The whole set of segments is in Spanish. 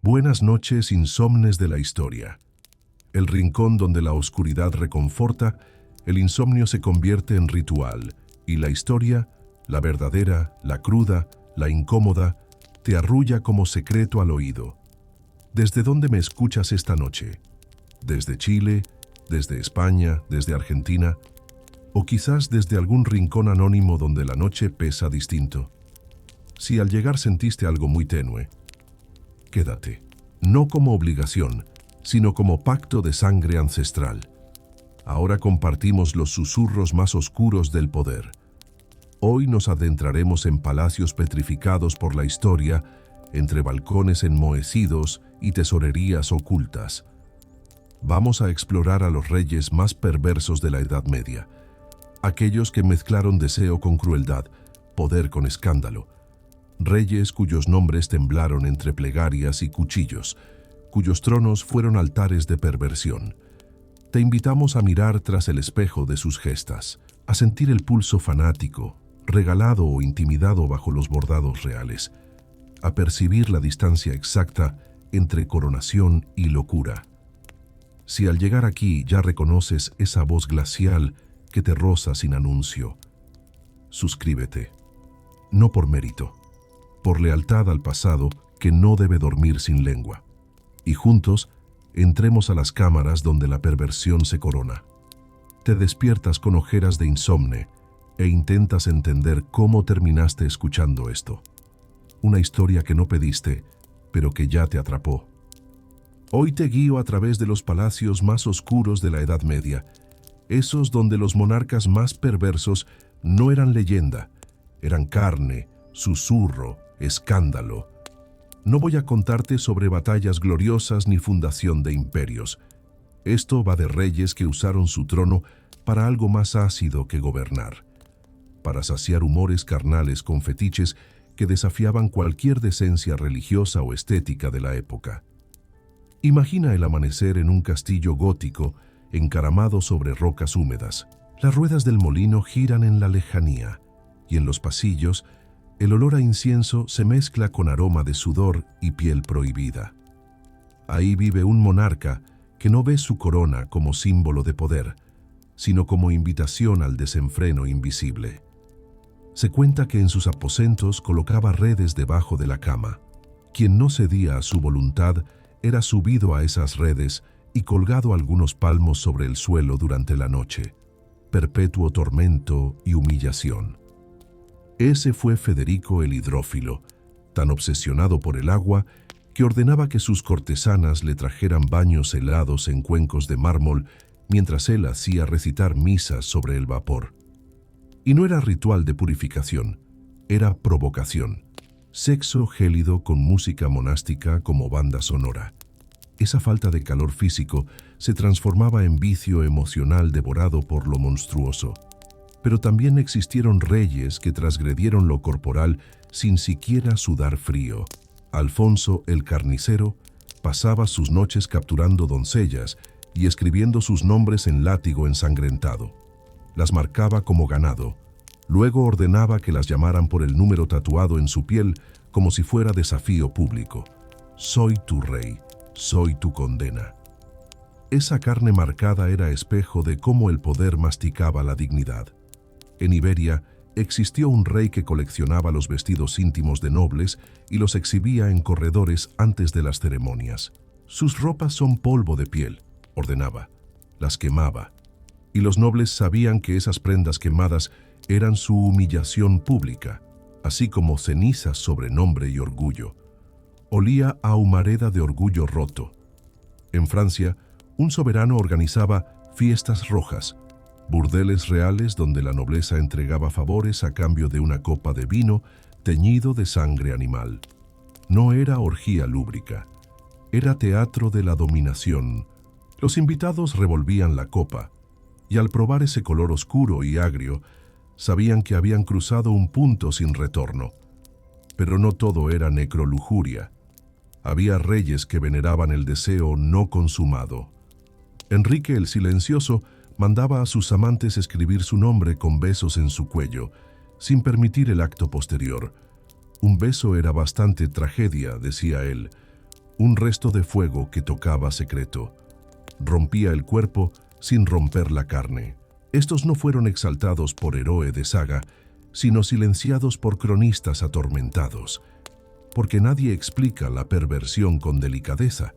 Buenas noches, insomnes de la historia. El rincón donde la oscuridad reconforta, el insomnio se convierte en ritual, y la historia, la verdadera, la cruda, la incómoda, te arrulla como secreto al oído. ¿Desde dónde me escuchas esta noche? ¿Desde Chile? ¿Desde España? ¿Desde Argentina? ¿O quizás desde algún rincón anónimo donde la noche pesa distinto? Si al llegar sentiste algo muy tenue, quédate, no como obligación, sino como pacto de sangre ancestral. Ahora compartimos los susurros más oscuros del poder. Hoy nos adentraremos en palacios petrificados por la historia, entre balcones enmohecidos y tesorerías ocultas. Vamos a explorar a los reyes más perversos de la Edad Media, aquellos que mezclaron deseo con crueldad, poder con escándalo. Reyes cuyos nombres temblaron entre plegarias y cuchillos, cuyos tronos fueron altares de perversión. Te invitamos a mirar tras el espejo de sus gestas, a sentir el pulso fanático, regalado o intimidado bajo los bordados reales, a percibir la distancia exacta entre coronación y locura. Si al llegar aquí ya reconoces esa voz glacial que te roza sin anuncio, suscríbete, no por mérito, por lealtad al pasado que no debe dormir sin lengua. Y juntos, entremos a las cámaras donde la perversión se corona. Te despiertas con ojeras de insomne e intentas entender cómo terminaste escuchando esto. Una historia que no pediste, pero que ya te atrapó. Hoy te guío a través de los palacios más oscuros de la Edad Media, esos donde los monarcas más perversos no eran leyenda, eran carne, susurro, escándalo. No voy a contarte sobre batallas gloriosas ni fundación de imperios. Esto va de reyes que usaron su trono para algo más ácido que gobernar, para saciar humores carnales con fetiches que desafiaban cualquier decencia religiosa o estética de la época. Imagina el amanecer en un castillo gótico encaramado sobre rocas húmedas. Las ruedas del molino giran en la lejanía, y en los pasillos el olor a incienso se mezcla con aroma de sudor y piel prohibida. Ahí vive un monarca que no ve su corona como símbolo de poder, sino como invitación al desenfreno invisible. Se cuenta que en sus aposentos colocaba redes debajo de la cama. Quien no cedía a su voluntad era subido a esas redes y colgado algunos palmos sobre el suelo durante la noche. Perpetuo tormento y humillación. Ese fue Federico el Hidrófilo, tan obsesionado por el agua que ordenaba que sus cortesanas le trajeran baños helados en cuencos de mármol mientras él hacía recitar misas sobre el vapor. Y no era ritual de purificación, era provocación. Sexo gélido con música monástica como banda sonora. Esa falta de calor físico se transformaba en vicio emocional devorado por lo monstruoso. Pero también existieron reyes que transgredieron lo corporal sin siquiera sudar frío. Alfonso el Carnicero pasaba sus noches capturando doncellas y escribiendo sus nombres en látigo ensangrentado. Las marcaba como ganado. Luego ordenaba que las llamaran por el número tatuado en su piel como si fuera desafío público. Soy tu rey, soy tu condena. Esa carne marcada era espejo de cómo el poder masticaba la dignidad. En Iberia existió un rey que coleccionaba los vestidos íntimos de nobles y los exhibía en corredores antes de las ceremonias. Sus ropas son polvo de piel, ordenaba, las quemaba, y los nobles sabían que esas prendas quemadas eran su humillación pública, así como cenizas sobre nombre y orgullo. Olía a humareda de orgullo roto. En Francia, un soberano organizaba fiestas rojas, burdeles reales donde la nobleza entregaba favores a cambio de una copa de vino teñido de sangre animal. No era orgía lúbrica, era teatro de la dominación. Los invitados revolvían la copa, y al probar ese color oscuro y agrio, sabían que habían cruzado un punto sin retorno. Pero no todo era necrolujuria. Había reyes que veneraban el deseo no consumado. Enrique el Silencioso mandaba a sus amantes escribir su nombre con besos en su cuello, sin permitir el acto posterior. Un beso era bastante tragedia, decía él. un resto de fuego que tocaba secreto. Rompía el cuerpo sin romper la carne. Estos no fueron exaltados por héroe de saga, sino silenciados por cronistas atormentados. Porque nadie explica la perversión con delicadeza.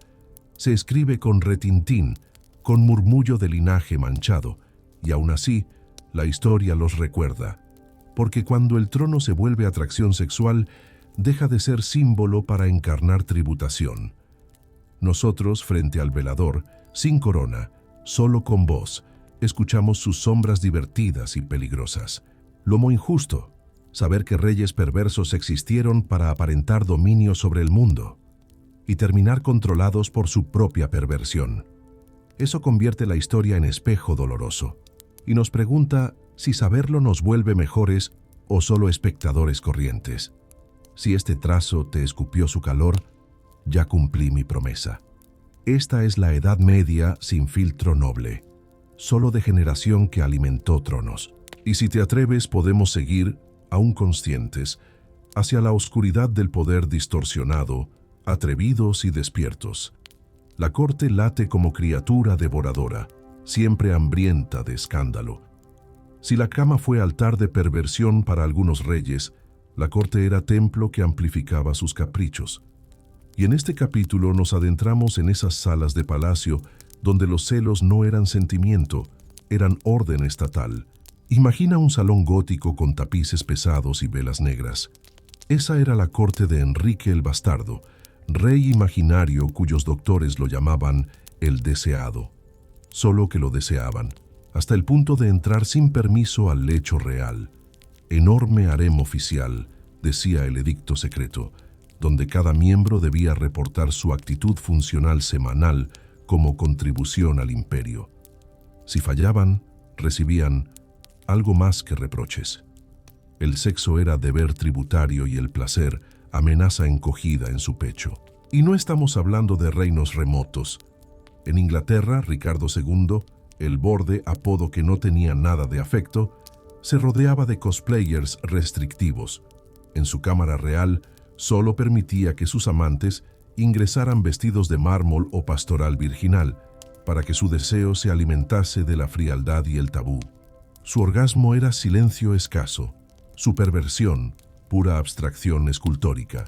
Se escribe con retintín, con murmullo de linaje manchado, y aún así, la historia los recuerda. Porque cuando el trono se vuelve atracción sexual, deja de ser símbolo para encarnar tributación. Nosotros, frente al velador, sin corona, solo con voz, escuchamos sus sombras divertidas y peligrosas. Lomo injusto, saber que reyes perversos existieron para aparentar dominio sobre el mundo y terminar controlados por su propia perversión. Eso convierte la historia en espejo doloroso y nos pregunta si saberlo nos vuelve mejores o solo espectadores corrientes. Si este trazo te escupió su calor, ya cumplí mi promesa. Esta es la Edad Media sin filtro noble, solo de generación que alimentó tronos. Y si te atreves, podemos seguir, aún conscientes, hacia la oscuridad del poder distorsionado, atrevidos y despiertos. La corte late como criatura devoradora, siempre hambrienta de escándalo. Si la cama fue altar de perversión para algunos reyes, la corte era templo que amplificaba sus caprichos. Y en este capítulo nos adentramos en esas salas de palacio donde los celos no eran sentimiento, eran orden estatal. Imagina un salón gótico con tapices pesados y velas negras. Esa era la corte de Enrique el Bastardo, rey imaginario cuyos doctores lo llamaban el deseado. Solo que lo deseaban, hasta el punto de entrar sin permiso al lecho real. Enorme harem oficial, decía el edicto secreto, donde cada miembro debía reportar su actitud funcional semanal como contribución al imperio. Si fallaban, recibían algo más que reproches. El sexo era deber tributario y el placer, amenaza encogida en su pecho. Y no estamos hablando de reinos remotos. En Inglaterra, Ricardo II, el borde, apodo que no tenía nada de afecto, se rodeaba de cosplayers restrictivos. En su cámara real, solo permitía que sus amantes ingresaran vestidos de mármol o pastoral virginal, para que su deseo se alimentase de la frialdad y el tabú. Su orgasmo era silencio escaso, su perversión, pura abstracción escultórica.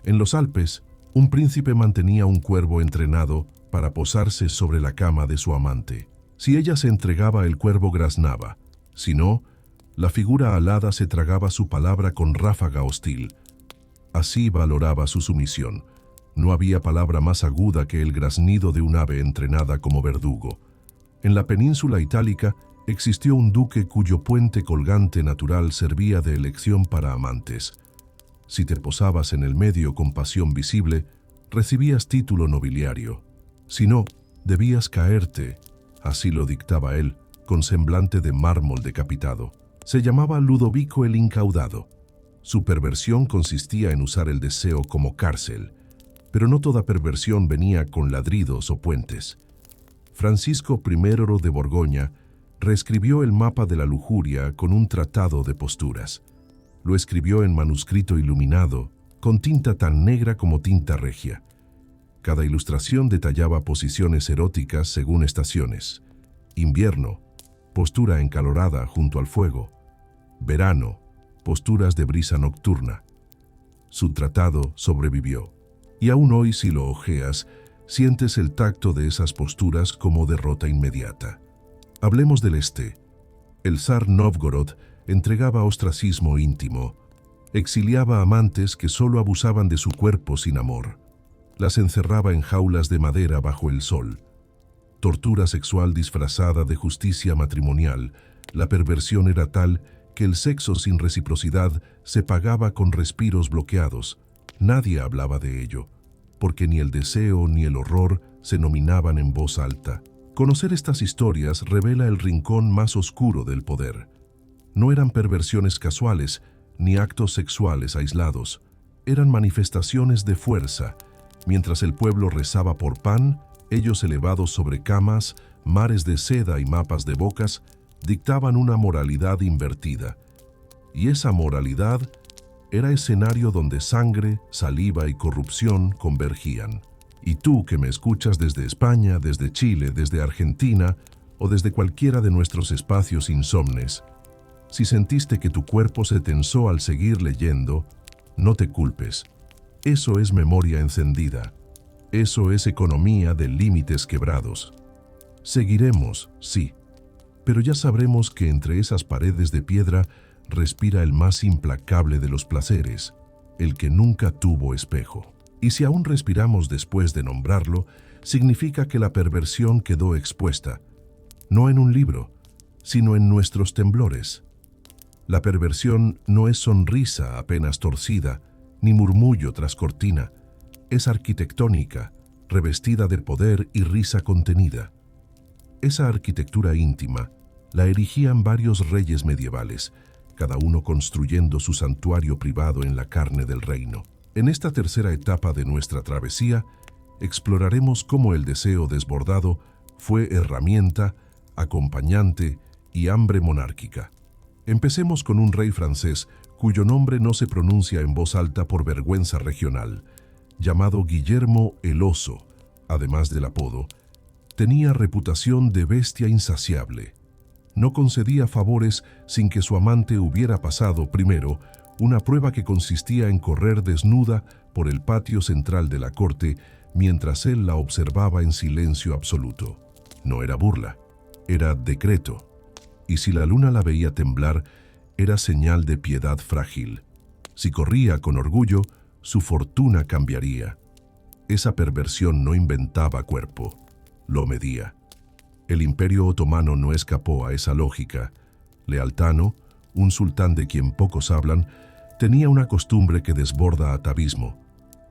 En los Alpes, un príncipe mantenía un cuervo entrenado para posarse sobre la cama de su amante. Si ella se entregaba, el cuervo graznaba. Si no, la figura alada se tragaba su palabra con ráfaga hostil. Así valoraba su sumisión. No había palabra más aguda que el graznido de un ave entrenada como verdugo. En la península itálica existió un duque cuyo puente colgante natural servía de elección para amantes. Si te posabas en el medio con pasión visible, recibías título nobiliario. Si no, debías caerte, así lo dictaba él, con semblante de mármol decapitado. Se llamaba Ludovico el Incaudado. Su perversión consistía en usar el deseo como cárcel, pero no toda perversión venía con ladridos o puentes. Francisco I de Borgoña reescribió el mapa de la lujuria con un tratado de posturas. Lo escribió en manuscrito iluminado, con tinta tan negra como tinta regia. Cada ilustración detallaba posiciones eróticas según estaciones. Invierno, postura encalorada junto al fuego. Verano, posturas de brisa nocturna. Su tratado sobrevivió. Y aún hoy, si lo hojeas, sientes el tacto de esas posturas como derrota inmediata. Hablemos del este. El zar Nóvgorod entregaba ostracismo íntimo. Exiliaba amantes que solo abusaban de su cuerpo sin amor. Las encerraba en jaulas de madera bajo el sol. Tortura sexual disfrazada de justicia matrimonial. La perversión era tal que el sexo sin reciprocidad se pagaba con respiros bloqueados. Nadie hablaba de ello, porque ni el deseo ni el horror se nominaban en voz alta. Conocer estas historias revela el rincón más oscuro del poder. No eran perversiones casuales, ni actos sexuales aislados. Eran manifestaciones de fuerza. Mientras el pueblo rezaba por pan, ellos elevados sobre camas, mares de seda y mapas de bocas, dictaban una moralidad invertida. Y esa moralidad era escenario donde sangre, saliva y corrupción convergían. Y tú que me escuchas desde España, desde Chile, desde Argentina o desde cualquiera de nuestros espacios insomnes, si sentiste que tu cuerpo se tensó al seguir leyendo, no te culpes. Eso es memoria encendida. Eso es economía de límites quebrados. Seguiremos, sí, pero ya sabremos que entre esas paredes de piedra respira el más implacable de los placeres, el que nunca tuvo espejo. Y si aún respiramos después de nombrarlo, significa que la perversión quedó expuesta, no en un libro, sino en nuestros temblores. La perversión no es sonrisa apenas torcida, ni murmullo tras cortina, es arquitectónica, revestida de poder y risa contenida. Esa arquitectura íntima la erigían varios reyes medievales, cada uno construyendo su santuario privado en la carne del reino. En esta tercera etapa de nuestra travesía, exploraremos cómo el deseo desbordado fue herramienta, acompañante y hambre monárquica. Empecemos con un rey francés cuyo nombre no se pronuncia en voz alta por vergüenza regional, llamado Guillermo el Oso, además del apodo. Tenía reputación de bestia insaciable. No concedía favores sin que su amante hubiera pasado primero una prueba que consistía en correr desnuda por el patio central de la corte mientras él la observaba en silencio absoluto. No era burla, era decreto. Y si la luna la veía temblar, era señal de piedad frágil. Si corría con orgullo, su fortuna cambiaría. Esa perversión no inventaba cuerpo, lo medía. El Imperio Otomano no escapó a esa lógica. Lealtano, un sultán de quien pocos hablan, tenía una costumbre que desborda atavismo.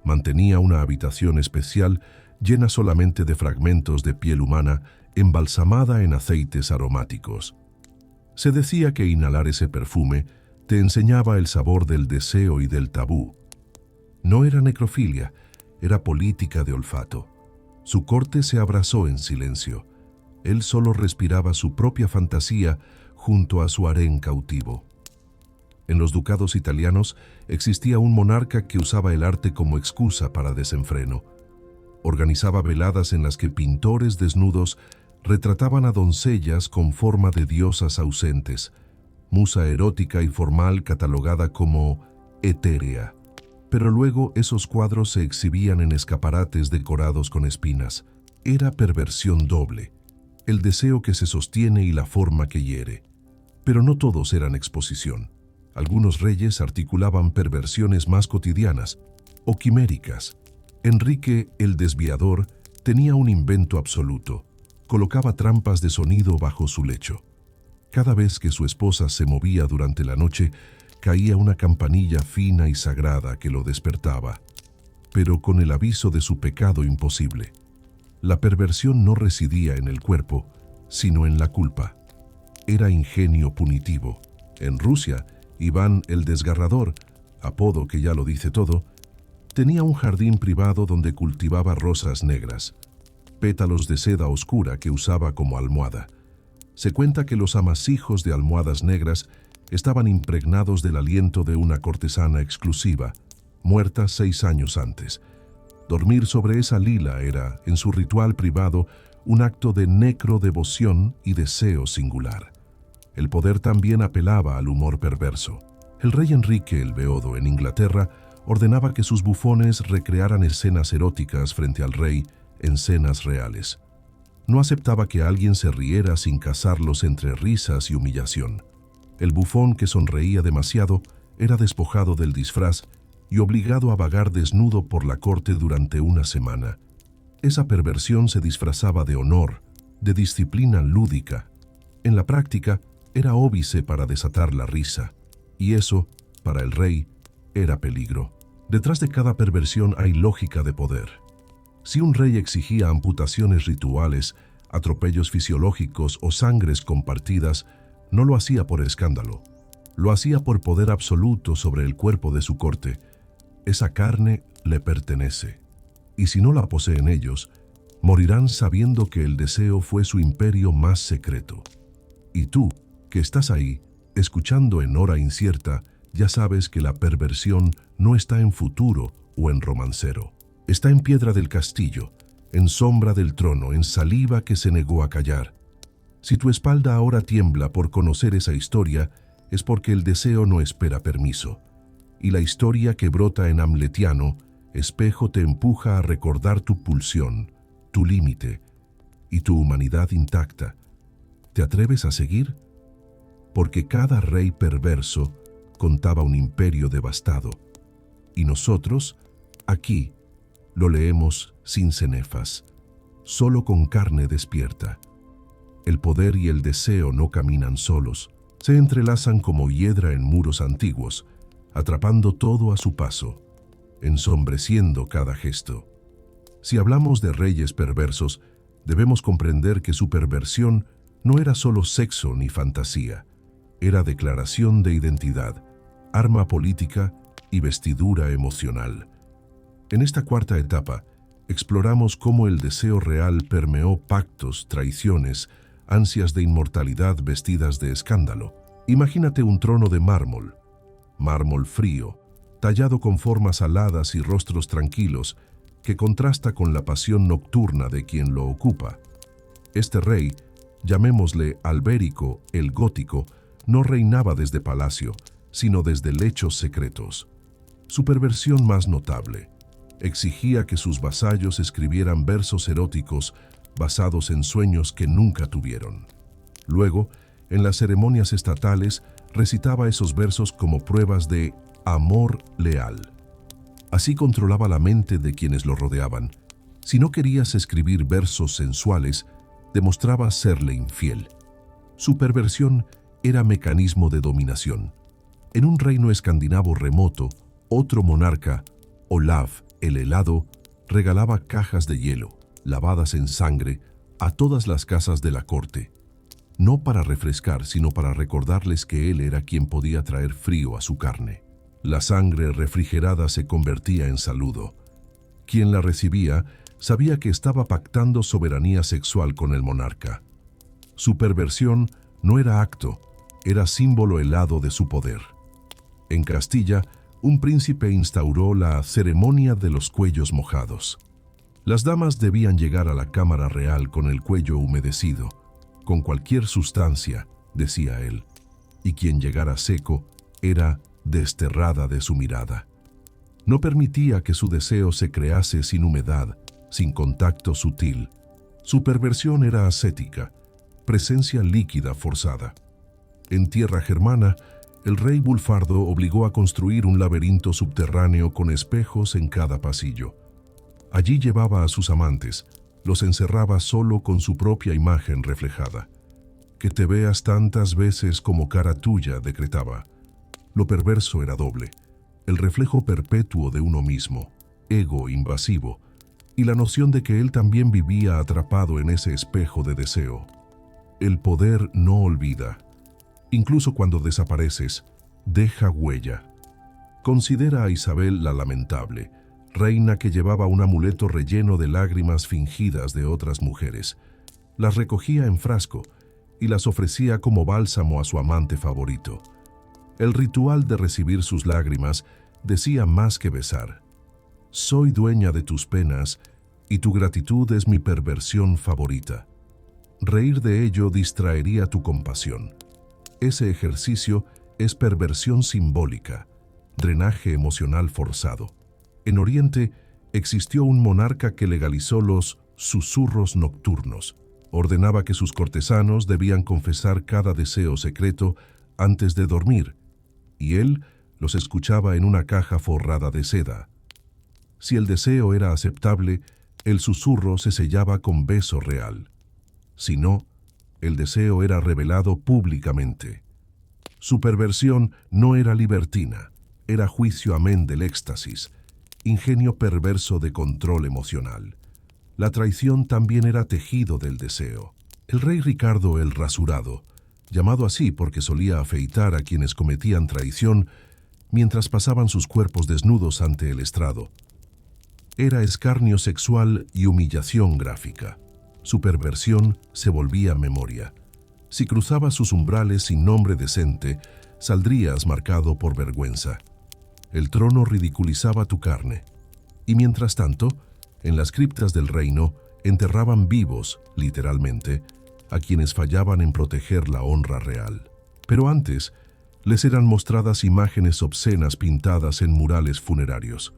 Mantenía una habitación especial llena solamente de fragmentos de piel humana embalsamada en aceites aromáticos. Se decía que inhalar ese perfume te enseñaba el sabor del deseo y del tabú. No era necrofilia, era política de olfato. Su corte se abrazó en silencio. Él solo respiraba su propia fantasía junto a su harén cautivo. En los ducados italianos existía un monarca que usaba el arte como excusa para desenfreno. Organizaba veladas en las que pintores desnudos retrataban a doncellas con forma de diosas ausentes, musa erótica y formal catalogada como etérea. Pero luego esos cuadros se exhibían en escaparates decorados con espinas. Era perversión doble, el deseo que se sostiene y la forma que hiere. Pero no todos eran exposición. Algunos reyes articulaban perversiones más cotidianas o quiméricas. Enrique el Desviador tenía un invento absoluto. Colocaba trampas de sonido bajo su lecho. Cada vez que su esposa se movía durante la noche, caía una campanilla fina y sagrada que lo despertaba, pero con el aviso de su pecado imposible. La perversión no residía en el cuerpo, sino en la culpa. Era ingenio punitivo. En Rusia, Iván el Desgarrador, apodo que ya lo dice todo, tenía un jardín privado donde cultivaba rosas negras, pétalos de seda oscura que usaba como almohada. Se cuenta que los amasijos de almohadas negras estaban impregnados del aliento de una cortesana exclusiva, muerta 6 años antes. Dormir sobre esa lila era, en su ritual privado, un acto de necrodevoción y deseo singular. El poder también apelaba al humor perverso. El rey Enrique el Beodo en Inglaterra ordenaba que sus bufones recrearan escenas eróticas frente al rey en cenas reales. No aceptaba que alguien se riera sin casarlos entre risas y humillación. El bufón que sonreía demasiado era despojado del disfraz y obligado a vagar desnudo por la corte durante una semana. Esa perversión se disfrazaba de honor, de disciplina lúdica. En la práctica, era óbice para desatar la risa, y eso, para el rey, era peligro. Detrás de cada perversión hay lógica de poder. Si un rey exigía amputaciones rituales, atropellos fisiológicos o sangres compartidas, no lo hacía por escándalo. Lo hacía por poder absoluto sobre el cuerpo de su corte. Esa carne le pertenece. Y si no la poseen ellos, morirán sabiendo que el deseo fue su imperio más secreto. Y tú, que estás ahí, escuchando en hora incierta, ya sabes que la perversión no está en futuro o en romancero. Está en piedra del castillo, en sombra del trono, en saliva que se negó a callar. Si tu espalda ahora tiembla por conocer esa historia, es porque el deseo no espera permiso. Y la historia que brota en hamletiano, espejo, te empuja a recordar tu pulsión, tu límite y tu humanidad intacta. ¿Te atreves a seguir? Porque cada rey perverso contaba un imperio devastado. Y nosotros, aquí, lo leemos sin cenefas, solo con carne despierta. El poder y el deseo no caminan solos, se entrelazan como hiedra en muros antiguos, atrapando todo a su paso, ensombreciendo cada gesto. Si hablamos de reyes perversos, debemos comprender que su perversión no era solo sexo ni fantasía, era declaración de identidad, arma política y vestidura emocional. En esta cuarta etapa, exploramos cómo el deseo real permeó pactos, traiciones, ansias de inmortalidad vestidas de escándalo. Imagínate un trono de mármol frío, tallado con formas aladas y rostros tranquilos, que contrasta con la pasión nocturna de quien lo ocupa. Este rey, llamémosle Albérico el Gótico, no reinaba desde palacio, sino desde lechos secretos. Su perversión más notable: exigía que sus vasallos escribieran versos eróticos basados en sueños que nunca tuvieron. Luego, en las ceremonias estatales, recitaba esos versos como pruebas de amor leal. Así controlaba la mente de quienes lo rodeaban. Si no querías escribir versos sensuales, demostraba serle infiel. Su perversión era mecanismo de dominación. En un reino escandinavo remoto, otro monarca, Olaf el Helado, regalaba cajas de hielo, lavadas en sangre, a todas las casas de la corte. No para refrescar, sino para recordarles que él era quien podía traer frío a su carne. La sangre refrigerada se convertía en saludo. Quien la recibía sabía que estaba pactando soberanía sexual con el monarca. Su perversión no era acto, era símbolo helado de su poder. En Castilla, un príncipe instauró la ceremonia de los cuellos mojados. Las damas debían llegar a la cámara real con el cuello humedecido, con cualquier sustancia, decía él, y quien llegara seco era desterrada de su mirada. No permitía que su deseo se crease sin humedad, sin contacto sutil. Su perversión era ascética, presencia líquida forzada. En tierra germana, el rey Bulfardo obligó a construir un laberinto subterráneo con espejos en cada pasillo. Allí llevaba a sus amantes, los encerraba solo con su propia imagen reflejada. Que te veas tantas veces como cara tuya, decretaba. Lo perverso era doble: el reflejo perpetuo de uno mismo, ego invasivo, y la noción de que él también vivía atrapado en ese espejo de deseo. El poder no olvida. Incluso cuando desapareces, deja huella. Considera a Isabel la Lamentable, reina que llevaba un amuleto relleno de lágrimas fingidas de otras mujeres. Las recogía en frasco y las ofrecía como bálsamo a su amante favorito. El ritual de recibir sus lágrimas decía más que besar: soy dueña de tus penas y tu gratitud es mi perversión favorita. Reír de ello distraería tu compasión. Ese ejercicio es perversión simbólica, drenaje emocional forzado. En Oriente existió un monarca que legalizó los susurros nocturnos. Ordenaba que sus cortesanos debían confesar cada deseo secreto antes de dormir, y él los escuchaba en una caja forrada de seda. Si el deseo era aceptable, el susurro se sellaba con beso real. Si no, el deseo era revelado públicamente. Su perversión no era libertina, era juicio amén del éxtasis, ingenio perverso de control emocional. La traición también era tejido del deseo. El rey Ricardo el Rasurado, llamado así porque solía afeitar a quienes cometían traición mientras pasaban sus cuerpos desnudos ante el estrado, era escarnio sexual y humillación gráfica. Su perversión se volvía memoria. Si cruzabas sus umbrales sin nombre decente, saldrías marcado por vergüenza. El trono ridiculizaba tu carne. Y mientras tanto, en las criptas del reino enterraban vivos, literalmente, a quienes fallaban en proteger la honra real. Pero antes, les eran mostradas imágenes obscenas pintadas en murales funerarios.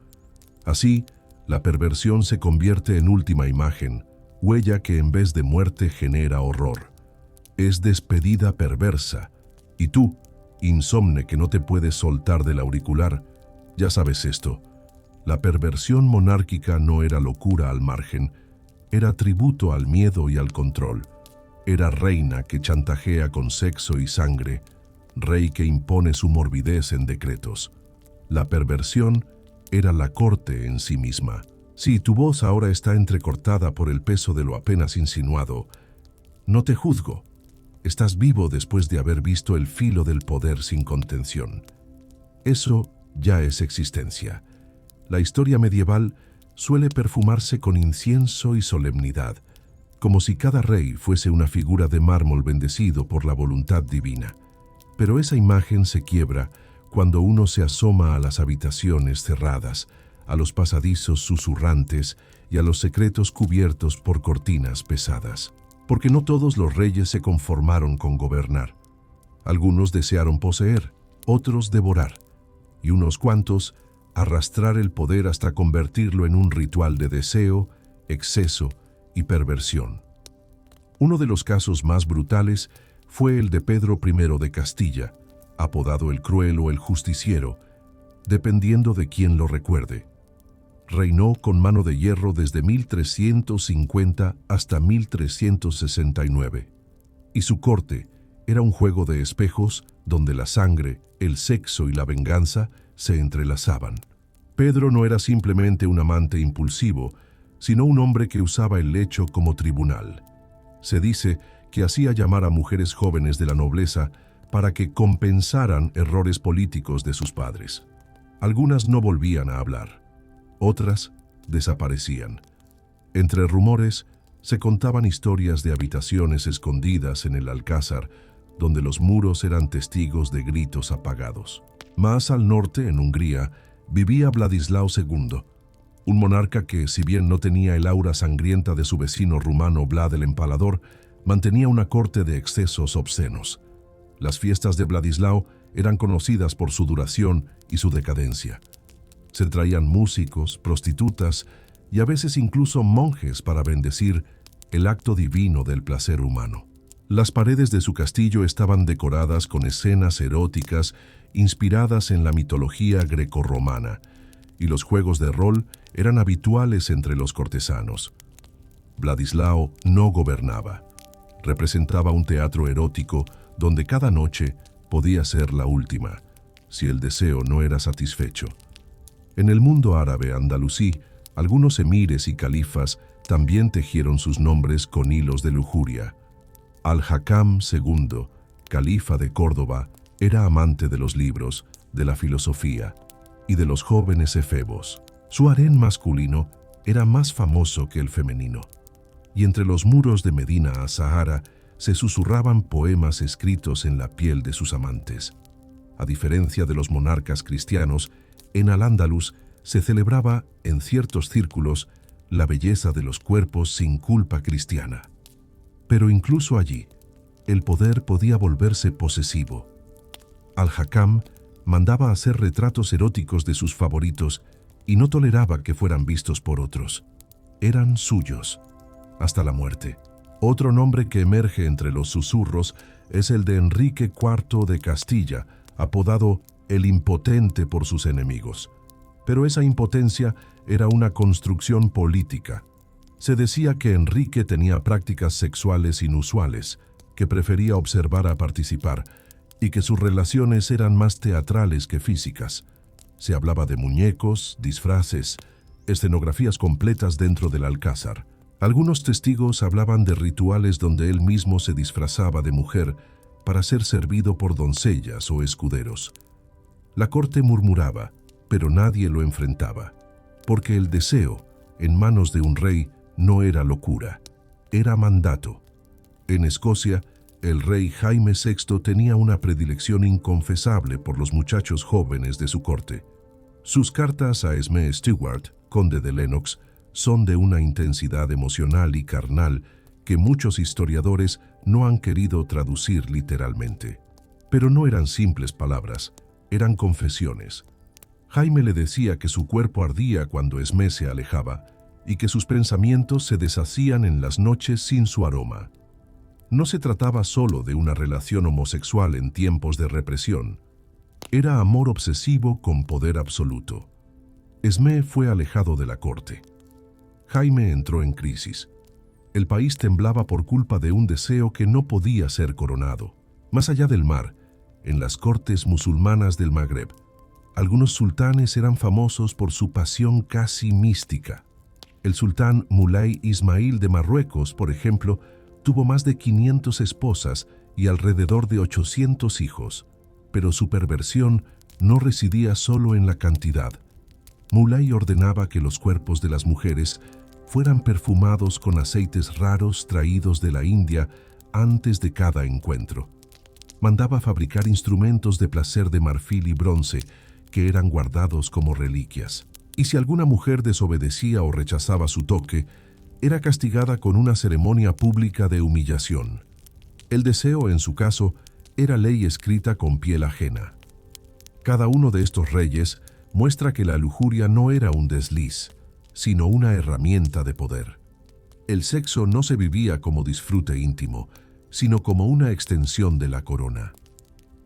Así, la perversión se convierte en última imagen, huella que en vez de muerte genera horror. Es despedida perversa, y tú, insomne que no te puedes soltar del auricular, ya sabes esto. La perversión monárquica no era locura al margen, era tributo al miedo y al control. Era reina que chantajea con sexo y sangre, rey que impone su morbidez en decretos. La perversión era la corte en sí misma. Si tu voz ahora está entrecortada por el peso de lo apenas insinuado, no te juzgo. Estás vivo después de haber visto el filo del poder sin contención. Eso ya es existencia. La historia medieval suele perfumarse con incienso y solemnidad, como si cada rey fuese una figura de mármol bendecido por la voluntad divina. Pero esa imagen se quiebra cuando uno se asoma a las habitaciones cerradas, a los pasadizos susurrantes y a los secretos cubiertos por cortinas pesadas. Porque no todos los reyes se conformaron con gobernar. Algunos desearon poseer, otros devorar, y unos cuantos arrastrar el poder hasta convertirlo en un ritual de deseo, exceso y perversión. Uno de los casos más brutales fue el de Pedro I de Castilla, apodado el Cruel o el Justiciero, dependiendo de quién lo recuerde. Reinó con mano de hierro desde 1350 hasta 1369, y su corte era un juego de espejos donde la sangre, el sexo y la venganza se entrelazaban. Pedro no era simplemente un amante impulsivo, sino un hombre que usaba el lecho como tribunal. Se dice que hacía llamar a mujeres jóvenes de la nobleza para que compensaran errores políticos de sus padres. Algunas no volvían a hablar. Otras desaparecían. Entre rumores se contaban historias de habitaciones escondidas en el alcázar, donde los muros eran testigos de gritos apagados. Más al norte, en Hungría, vivía Vladislao II, un monarca que, si bien no tenía el aura sangrienta de su vecino rumano Vlad el Empalador, mantenía una corte de excesos obscenos. Las fiestas de Vladislao eran conocidas por su duración y su decadencia. Se traían músicos, prostitutas y a veces incluso monjes para bendecir el acto divino del placer humano. Las paredes de su castillo estaban decoradas con escenas eróticas inspiradas en la mitología grecorromana, y los juegos de rol eran habituales entre los cortesanos. Vladislao no gobernaba. Representaba un teatro erótico donde cada noche podía ser la última, si el deseo no era satisfecho. En el mundo árabe andalusí, algunos emires y califas también tejieron sus nombres con hilos de lujuria. Al-Hakam II, califa de Córdoba, era amante de los libros, de la filosofía y de los jóvenes efebos. Su harén masculino era más famoso que el femenino, y entre los muros de Medina a Sahara se susurraban poemas escritos en la piel de sus amantes. A diferencia de los monarcas cristianos, en Al-Ándalus se celebraba, en ciertos círculos, la belleza de los cuerpos sin culpa cristiana. Pero incluso allí, el poder podía volverse posesivo. Al-Hakam mandaba hacer retratos eróticos de sus favoritos y no toleraba que fueran vistos por otros. Eran suyos, hasta la muerte. Otro nombre que emerge entre los susurros es el de Enrique IV de Castilla, apodado el Impotente por sus enemigos. Pero esa impotencia era una construcción política. Se decía que Enrique tenía prácticas sexuales inusuales, que prefería observar a participar, y que sus relaciones eran más teatrales que físicas. Se hablaba de muñecos, disfraces, escenografías completas dentro del alcázar. Algunos testigos hablaban de rituales donde él mismo se disfrazaba de mujer para ser servido por doncellas o escuderos. La corte murmuraba, pero nadie lo enfrentaba, porque el deseo, en manos de un rey, no era locura, era mandato. En Escocia, el rey Jaime VI tenía una predilección inconfesable por los muchachos jóvenes de su corte. Sus cartas a Esme Stewart, conde de Lennox, son de una intensidad emocional y carnal que muchos historiadores no han querido traducir literalmente. Pero no eran simples palabras, eran confesiones. Jaime le decía que su cuerpo ardía cuando Esmé se alejaba y que sus pensamientos se deshacían en las noches sin su aroma. No se trataba solo de una relación homosexual en tiempos de represión. Era amor obsesivo con poder absoluto. Esmé fue alejado de la corte. Jaime entró en crisis. El país temblaba por culpa de un deseo que no podía ser coronado. Más allá del mar, en las cortes musulmanas del Magreb, algunos sultanes eran famosos por su pasión casi mística. El sultán Mulay Ismail de Marruecos, por ejemplo, tuvo más de 500 esposas y alrededor de 800 hijos, pero su perversión no residía solo en la cantidad. Mulay ordenaba que los cuerpos de las mujeres fueran perfumados con aceites raros traídos de la India antes de cada encuentro. Mandaba fabricar instrumentos de placer de marfil y bronce que eran guardados como reliquias. Y si alguna mujer desobedecía o rechazaba su toque, era castigada con una ceremonia pública de humillación. El deseo, en su caso, era ley escrita con piel ajena. Cada uno de estos reyes muestra que la lujuria no era un desliz, sino una herramienta de poder. El sexo no se vivía como disfrute íntimo, sino como una extensión de la corona.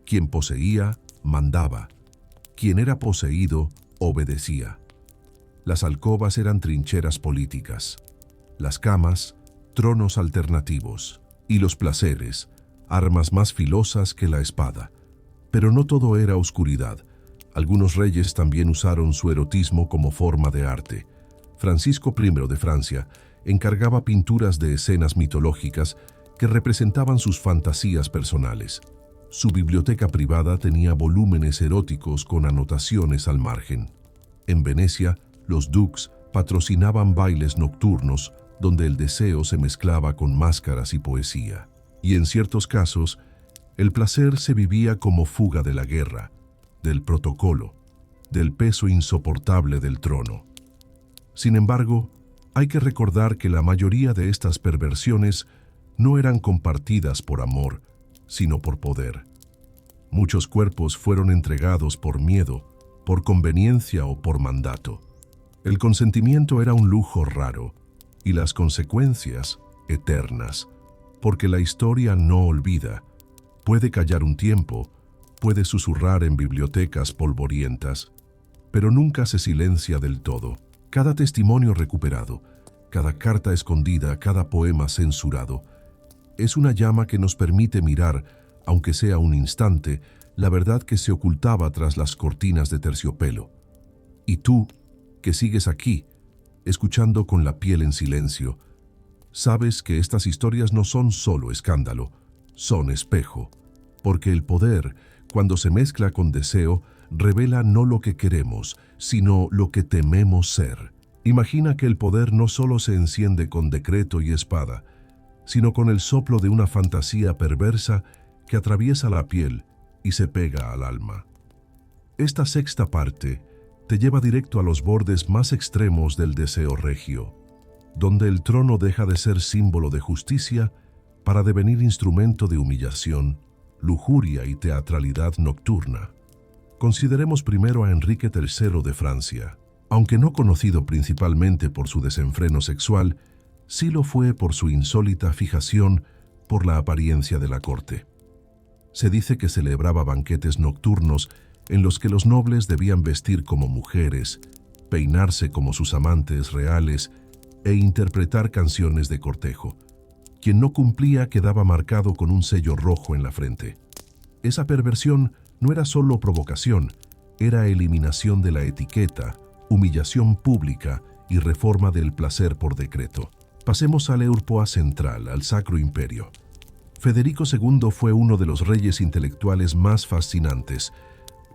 Quien poseía, mandaba. Quien era poseído, obedecía. Las alcobas eran trincheras políticas, las camas, tronos alternativos, y los placeres, armas más filosas que la espada. Pero no todo era oscuridad. Algunos reyes también usaron su erotismo como forma de arte. Francisco I de Francia encargaba pinturas de escenas mitológicas que representaban sus fantasías personales. Su biblioteca privada tenía volúmenes eróticos con anotaciones al margen. En Venecia, los dukes patrocinaban bailes nocturnos donde el deseo se mezclaba con máscaras y poesía. Y en ciertos casos, el placer se vivía como fuga de la guerra, del protocolo, del peso insoportable del trono. Sin embargo, hay que recordar que la mayoría de estas perversiones no eran compartidas por amor, sino por poder. Muchos cuerpos fueron entregados por miedo, por conveniencia o por mandato. El consentimiento era un lujo raro y las consecuencias eternas, porque la historia no olvida. Puede callar un tiempo, puede susurrar en bibliotecas polvorientas, pero nunca se silencia del todo. Cada testimonio recuperado, cada carta escondida, cada poema censurado, es una llama que nos permite mirar, aunque sea un instante, la verdad que se ocultaba tras las cortinas de terciopelo. Y tú, que sigues aquí, escuchando con la piel en silencio, sabes que estas historias no son solo escándalo, son espejo, porque el poder, cuando se mezcla con deseo, revela no lo que queremos, sino lo que tememos ser. Imagina que el poder no solo se enciende con decreto y espada, sino con el soplo de una fantasía perversa que atraviesa la piel y se pega al alma. Esta sexta parte te lleva directo a los bordes más extremos del deseo regio, donde el trono deja de ser símbolo de justicia para devenir instrumento de humillación, lujuria y teatralidad nocturna. Consideremos primero a Enrique III de Francia. Aunque no conocido principalmente por su desenfreno sexual, sí lo fue por su insólita fijación por la apariencia de la corte. Se dice que celebraba banquetes nocturnos en los que los nobles debían vestir como mujeres, peinarse como sus amantes reales e interpretar canciones de cortejo. Quien no cumplía quedaba marcado con un sello rojo en la frente. Esa perversión no era solo provocación, era eliminación de la etiqueta, humillación pública y reforma del placer por decreto. Pasemos al Eurpoa central, al Sacro Imperio. Federico II fue uno de los reyes intelectuales más fascinantes,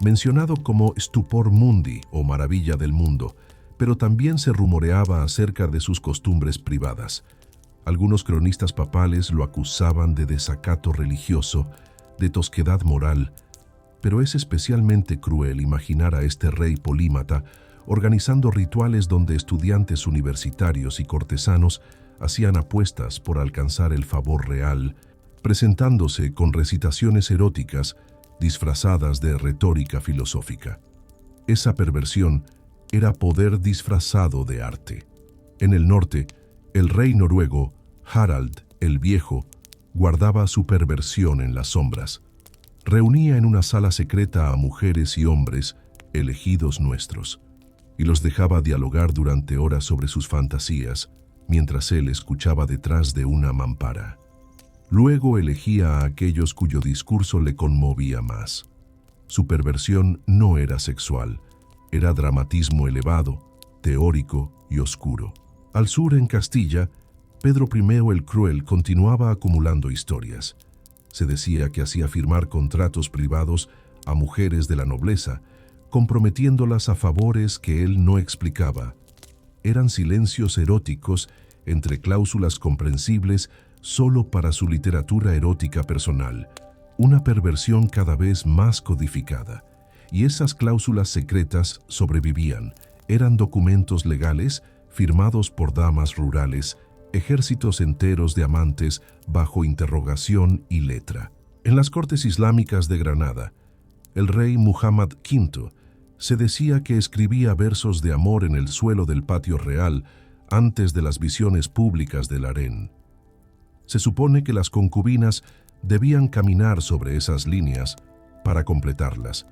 mencionado como Stupor Mundi o Maravilla del Mundo, pero también se rumoreaba acerca de sus costumbres privadas. Algunos cronistas papales lo acusaban de desacato religioso, de tosquedad moral, pero es especialmente cruel imaginar a este rey polímata organizando rituales donde estudiantes universitarios y cortesanos hacían apuestas por alcanzar el favor real, presentándose con recitaciones eróticas disfrazadas de retórica filosófica. Esa perversión era poder disfrazado de arte. En el norte, el rey noruego, Harald el Viejo, guardaba su perversión en las sombras. Reunía en una sala secreta a mujeres y hombres, elegidos nuestros, y los dejaba dialogar durante horas sobre sus fantasías, mientras él escuchaba detrás de una mampara. Luego elegía a aquellos cuyo discurso le conmovía más. Su perversión no era sexual, era dramatismo elevado, teórico y oscuro. Al sur, en Castilla, Pedro I el Cruel continuaba acumulando historias. Se decía que hacía firmar contratos privados a mujeres de la nobleza, comprometiéndolas a favores que él no explicaba. Eran silencios eróticos entre cláusulas comprensibles solo para su literatura erótica personal, una perversión cada vez más codificada. Y esas cláusulas secretas sobrevivían. Eran documentos legales firmados por damas rurales, ejércitos enteros de amantes bajo interrogación y letra. En las cortes islámicas de Granada, el rey Muhammad V se decía que escribía versos de amor en el suelo del patio real antes de las visiones públicas del harén. Se supone que las concubinas debían caminar sobre esas líneas para completarlas.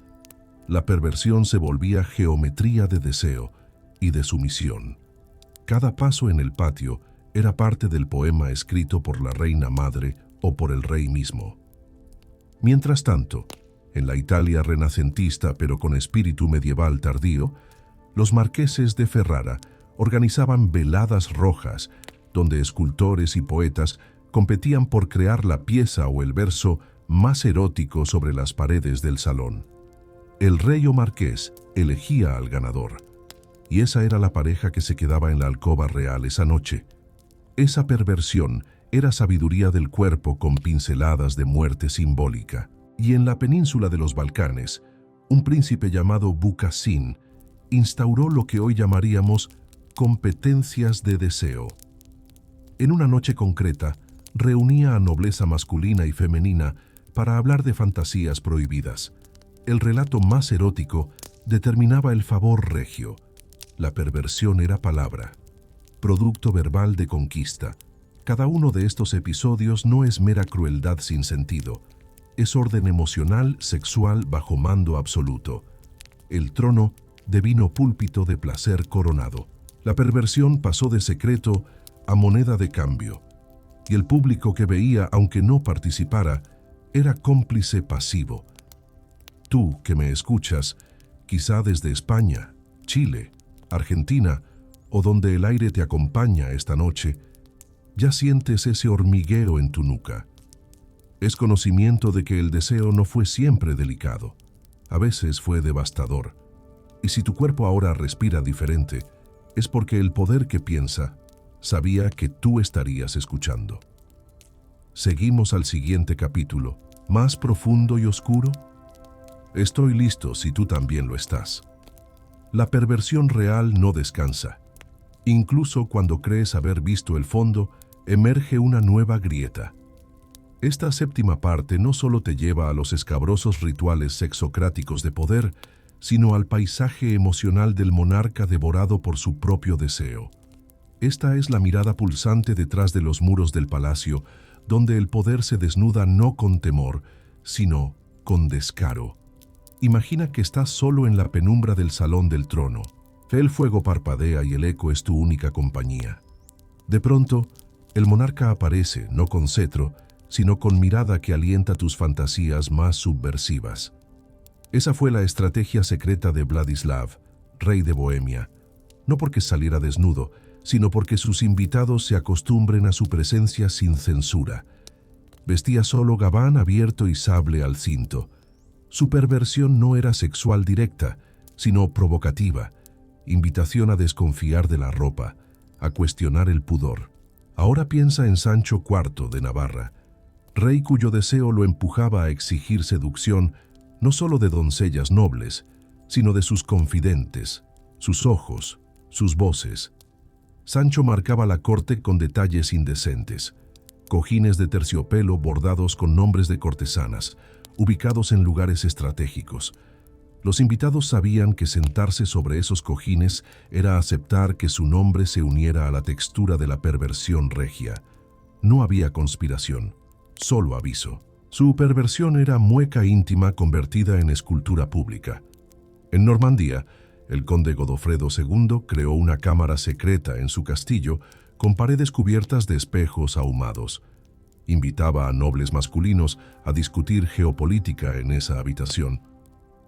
La perversión se volvía geometría de deseo y de sumisión. Cada paso en el patio era parte del poema escrito por la reina madre o por el rey mismo. Mientras tanto, en la Italia renacentista pero con espíritu medieval tardío, los marqueses de Ferrara organizaban veladas rojas, donde escultores y poetas competían por crear la pieza o el verso más erótico sobre las paredes del salón. El rey o marqués elegía al ganador, y esa era la pareja que se quedaba en la alcoba real esa noche. Esa perversión era sabiduría del cuerpo con pinceladas de muerte simbólica. Y en la península de los Balcanes, un príncipe llamado Vukašin instauró lo que hoy llamaríamos competencias de deseo. En una noche concreta, reunía a nobleza masculina y femenina para hablar de fantasías prohibidas. El relato más erótico determinaba el favor regio. La perversión era palabra, producto verbal de conquista. Cada uno de estos episodios no es mera crueldad sin sentido. Es orden emocional, sexual, bajo mando absoluto. El trono devino púlpito de placer coronado. La perversión pasó de secreto a moneda de cambio. Y el público que veía, aunque no participara, era cómplice pasivo. Tú, que me escuchas, quizá desde España, Chile, Argentina, o donde el aire te acompaña esta noche, ya sientes ese hormigueo en tu nuca. Es conocimiento de que el deseo no fue siempre delicado. A veces fue devastador. Y si tu cuerpo ahora respira diferente, es porque el poder que piensa sabía que tú estarías escuchando. Seguimos al siguiente capítulo, más profundo y oscuro. Estoy listo si tú también lo estás. La perversión real no descansa. Incluso cuando crees haber visto el fondo, emerge una nueva grieta. Esta séptima parte no solo te lleva a los escabrosos rituales sexocráticos de poder, sino al paisaje emocional del monarca devorado por su propio deseo. Esta es la mirada pulsante detrás de los muros del palacio, donde el poder se desnuda no con temor, sino con descaro. Imagina que estás solo en la penumbra del salón del trono. El fuego parpadea y el eco es tu única compañía. De pronto, el monarca aparece, no con cetro, sino con mirada que alienta tus fantasías más subversivas. Esa fue la estrategia secreta de Vladislav, rey de Bohemia, no porque saliera desnudo, sino porque sus invitados se acostumbren a su presencia sin censura. Vestía solo gabán abierto y sable al cinto. Su perversión no era sexual directa, sino provocativa, invitación a desconfiar de la ropa, a cuestionar el pudor. Ahora piensa en Sancho IV de Navarra, rey cuyo deseo lo empujaba a exigir seducción no solo de doncellas nobles, sino de sus confidentes, sus ojos, sus voces. Sancho marcaba la corte con detalles indecentes. Cojines de terciopelo bordados con nombres de cortesanas, ubicados en lugares estratégicos. Los invitados sabían que sentarse sobre esos cojines era aceptar que su nombre se uniera a la textura de la perversión regia. No había conspiración, solo aviso. Su perversión era mueca íntima convertida en escultura pública. En Normandía, el conde Godofredo II creó una cámara secreta en su castillo con paredes cubiertas de espejos ahumados. Invitaba a nobles masculinos a discutir geopolítica en esa habitación.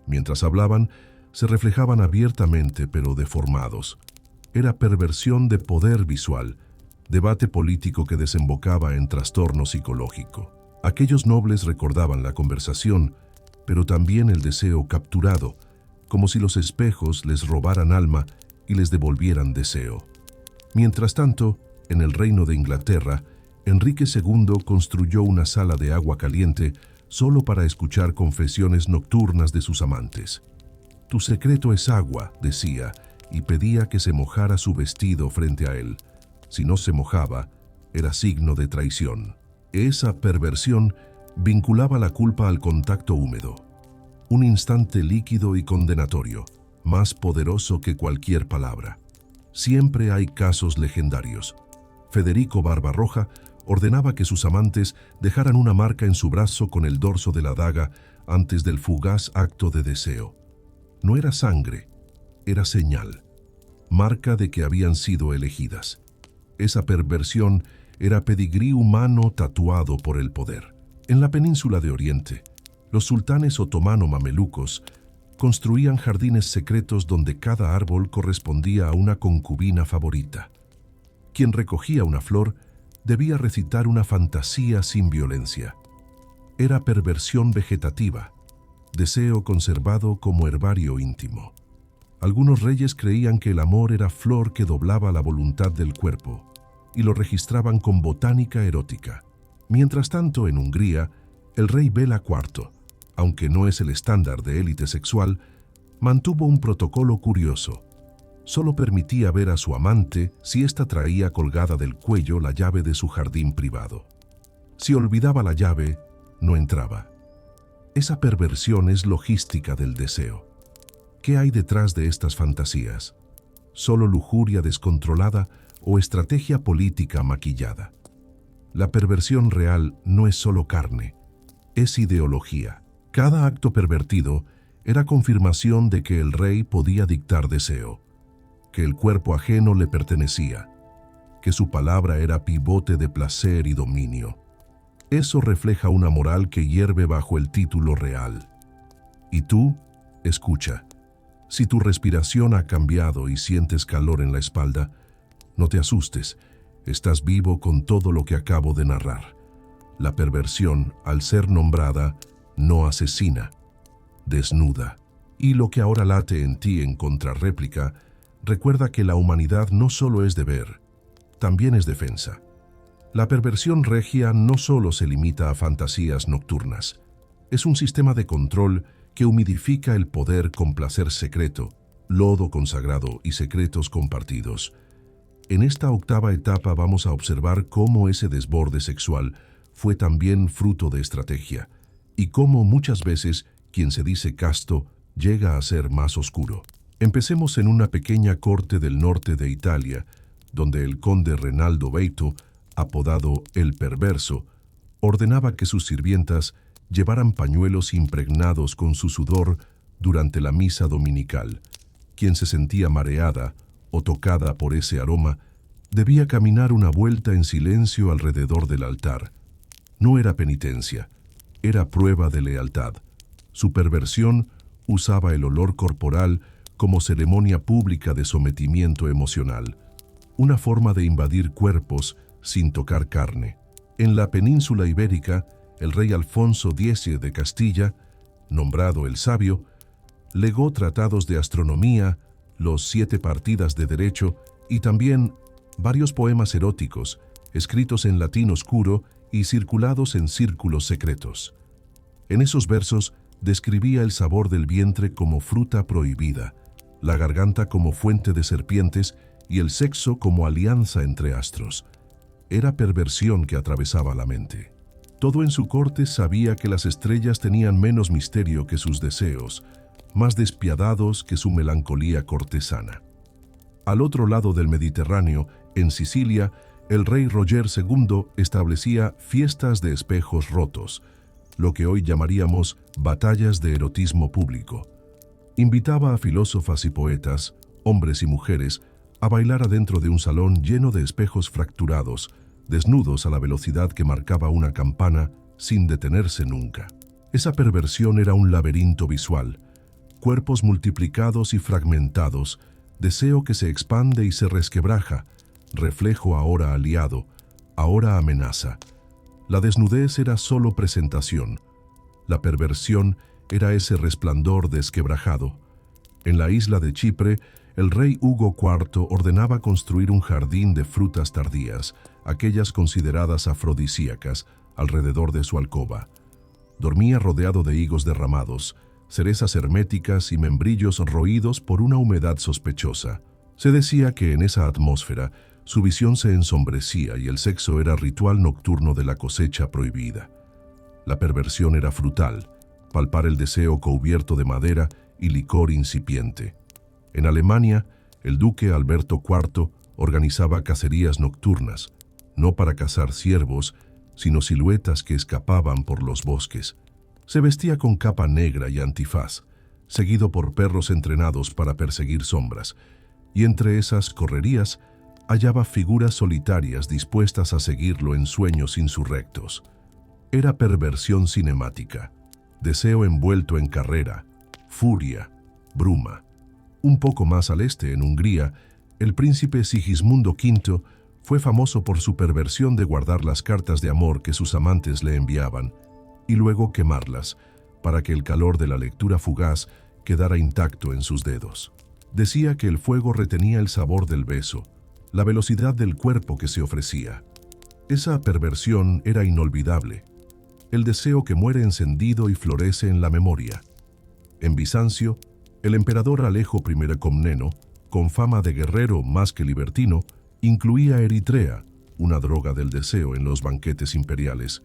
Mientras hablaban, se reflejaban abiertamente pero deformados. Era perversión de poder visual, debate político que desembocaba en trastorno psicológico. Aquellos nobles recordaban la conversación, pero también el deseo capturado, como si los espejos les robaran alma y les devolvieran deseo. Mientras tanto, en el reino de Inglaterra, Enrique II construyó una sala de agua caliente solo para escuchar confesiones nocturnas de sus amantes. «Tu secreto es agua», decía, y pedía que se mojara su vestido frente a él. Si no se mojaba, era signo de traición. Esa perversión vinculaba la culpa al contacto húmedo. Un instante líquido y condenatorio, más poderoso que cualquier palabra. Siempre hay casos legendarios. Federico Barbarroja ordenaba que sus amantes dejaran una marca en su brazo con el dorso de la daga antes del fugaz acto de deseo. No era sangre, era señal, marca de que habían sido elegidas. Esa perversión era pedigrí humano tatuado por el poder. En la península de Oriente, los sultanes otomano-mamelucos construían jardines secretos donde cada árbol correspondía a una concubina favorita. Quien recogía una flor debía recitar una fantasía sin violencia. Era perversión vegetativa, deseo conservado como herbario íntimo. Algunos reyes creían que el amor era flor que doblaba la voluntad del cuerpo y lo registraban con botánica erótica. Mientras tanto, en Hungría, el rey Bela IV, aunque no es el estándar de élite sexual, mantuvo un protocolo curioso. Solo permitía ver a su amante si ésta traía colgada del cuello la llave de su jardín privado. Si olvidaba la llave, no entraba. Esa perversión es logística del deseo. ¿Qué hay detrás de estas fantasías? ¿Solo lujuria descontrolada o estrategia política maquillada? La perversión real no es solo carne, es ideología. Cada acto pervertido era confirmación de que el rey podía dictar deseo, que el cuerpo ajeno le pertenecía, que su palabra era pivote de placer y dominio. Eso refleja una moral que hierve bajo el título real. Y tú, escucha, si tu respiración ha cambiado y sientes calor en la espalda, no te asustes, estás vivo con todo lo que acabo de narrar. La perversión, al ser nombrada, no asesina, desnuda. Y lo que ahora late en ti en contrarréplica, recuerda que la humanidad no solo es deber, también es defensa. La perversión regia no solo se limita a fantasías nocturnas, es un sistema de control que humidifica el poder con placer secreto, lodo consagrado y secretos compartidos. En esta octava etapa vamos a observar cómo ese desborde sexual fue también fruto de estrategia, y cómo muchas veces quien se dice casto llega a ser más oscuro. Empecemos en una pequeña corte del norte de Italia, donde el conde Renaldo Beito, apodado el Perverso, ordenaba que sus sirvientas llevaran pañuelos impregnados con su sudor durante la misa dominical. Quien se sentía mareada o tocada por ese aroma debía caminar una vuelta en silencio alrededor del altar. No era penitencia, era prueba de lealtad. Su perversión usaba el olor corporal como ceremonia pública de sometimiento emocional, una forma de invadir cuerpos sin tocar carne. En la península ibérica, el rey Alfonso X de Castilla, nombrado el Sabio, legó tratados de astronomía, los 7 partidas de derecho y también varios poemas eróticos, escritos en latín oscuro y circulados en círculos secretos. En esos versos describía el sabor del vientre como fruta prohibida, la garganta como fuente de serpientes y el sexo como alianza entre astros. Era perversión que atravesaba la mente. Todo en su corte sabía que las estrellas tenían menos misterio que sus deseos, más despiadados que su melancolía cortesana. Al otro lado del Mediterráneo, en Sicilia, el rey Roger II establecía fiestas de espejos rotos, lo que hoy llamaríamos batallas de erotismo público. Invitaba a filósofas y poetas, hombres y mujeres, a bailar adentro de un salón lleno de espejos fracturados, desnudos a la velocidad que marcaba una campana sin detenerse nunca. Esa perversión era un laberinto visual, cuerpos multiplicados y fragmentados, deseo que se expande y se resquebraja, reflejo ahora aliado, ahora amenaza. La desnudez era solo presentación, la perversión era ese resplandor desquebrajado. En la isla de Chipre, el rey Hugo IV ordenaba construir un jardín de frutas tardías, aquellas consideradas afrodisíacas, alrededor de su alcoba. Dormía rodeado de higos derramados, cerezas herméticas y membrillos roídos por una humedad sospechosa. Se decía que en esa atmósfera su visión se ensombrecía y el sexo era ritual nocturno de la cosecha prohibida. La perversión era frutal, palpar el deseo cubierto de madera y licor incipiente. En Alemania, el duque Alberto IV organizaba cacerías nocturnas, no para cazar ciervos, sino siluetas que escapaban por los bosques. Se vestía con capa negra y antifaz, seguido por perros entrenados para perseguir sombras, y entre esas correrías hallaba figuras solitarias dispuestas a seguirlo en sueños insurrectos. Era perversión cinemática, deseo envuelto en carrera, furia, bruma. Un poco más al este, en Hungría, el príncipe Sigismundo V fue famoso por su perversión de guardar las cartas de amor que sus amantes le enviaban y luego quemarlas para que el calor de la lectura fugaz quedara intacto en sus dedos. Decía que el fuego retenía el sabor del beso, la velocidad del cuerpo que se ofrecía. Esa perversión era inolvidable, el deseo que muere encendido y florece en la memoria. En Bizancio, el emperador Alejo I Comneno, con fama de guerrero más que libertino, incluía eritrea, una droga del deseo, en los banquetes imperiales.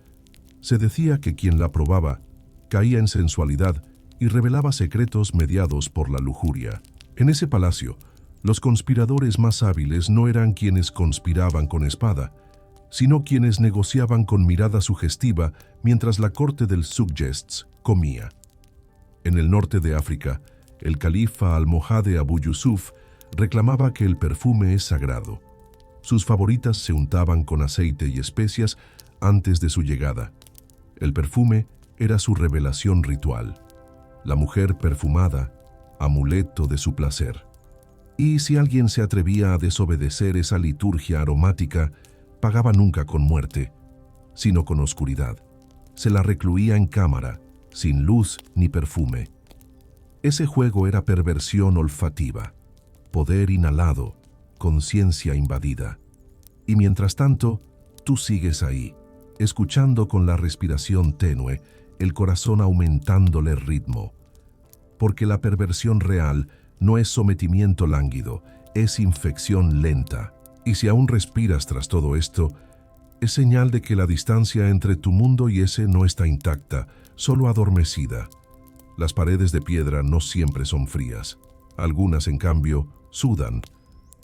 Se decía que quien la probaba caía en sensualidad y revelaba secretos mediados por la lujuria. En ese palacio, los conspiradores más hábiles no eran quienes conspiraban con espada, sino quienes negociaban con mirada sugestiva mientras la corte del Suggests comía. En el norte de África, el califa almohade Abu Yusuf reclamaba que el perfume es sagrado. Sus favoritas se untaban con aceite y especias antes de su llegada. El perfume era su revelación ritual. La mujer perfumada, amuleto de su placer. Y si alguien se atrevía a desobedecer esa liturgia aromática, pagaba nunca con muerte, sino con oscuridad. Se la recluía en cámara, sin luz ni perfume. Ese juego era perversión olfativa, poder inhalado, conciencia invadida. Y mientras tanto, tú sigues ahí, escuchando con la respiración tenue, el corazón aumentándole ritmo. Porque la perversión real no es sometimiento lánguido, es infección lenta. Y si aún respiras tras todo esto, es señal de que la distancia entre tu mundo y ese no está intacta, solo adormecida. Las paredes de piedra no siempre son frías. Algunas, en cambio, sudan,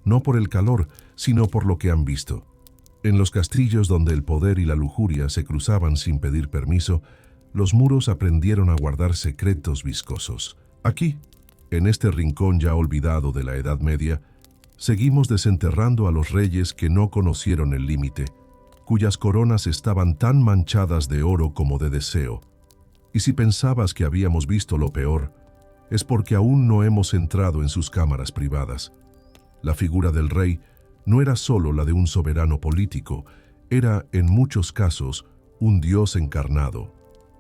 no por el calor, sino por lo que han visto. En los castillos donde el poder y la lujuria se cruzaban sin pedir permiso, los muros aprendieron a guardar secretos viscosos. Aquí, en este rincón ya olvidado de la Edad Media, seguimos desenterrando a los reyes que no conocieron el límite, cuyas coronas estaban tan manchadas de oro como de deseo. Y si pensabas que habíamos visto lo peor, es porque aún no hemos entrado en sus cámaras privadas. La figura del rey no era solo la de un soberano político, era, en muchos casos, un dios encarnado,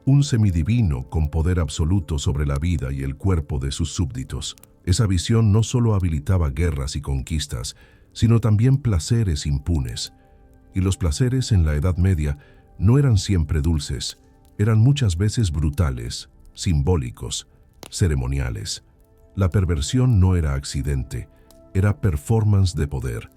un semidivino con poder absoluto sobre la vida y el cuerpo de sus súbditos. Esa visión no solo habilitaba guerras y conquistas, sino también placeres impunes. Y los placeres en la Edad Media no eran siempre dulces, eran muchas veces brutales, simbólicos, ceremoniales. La perversión no era accidente, era performance de poder.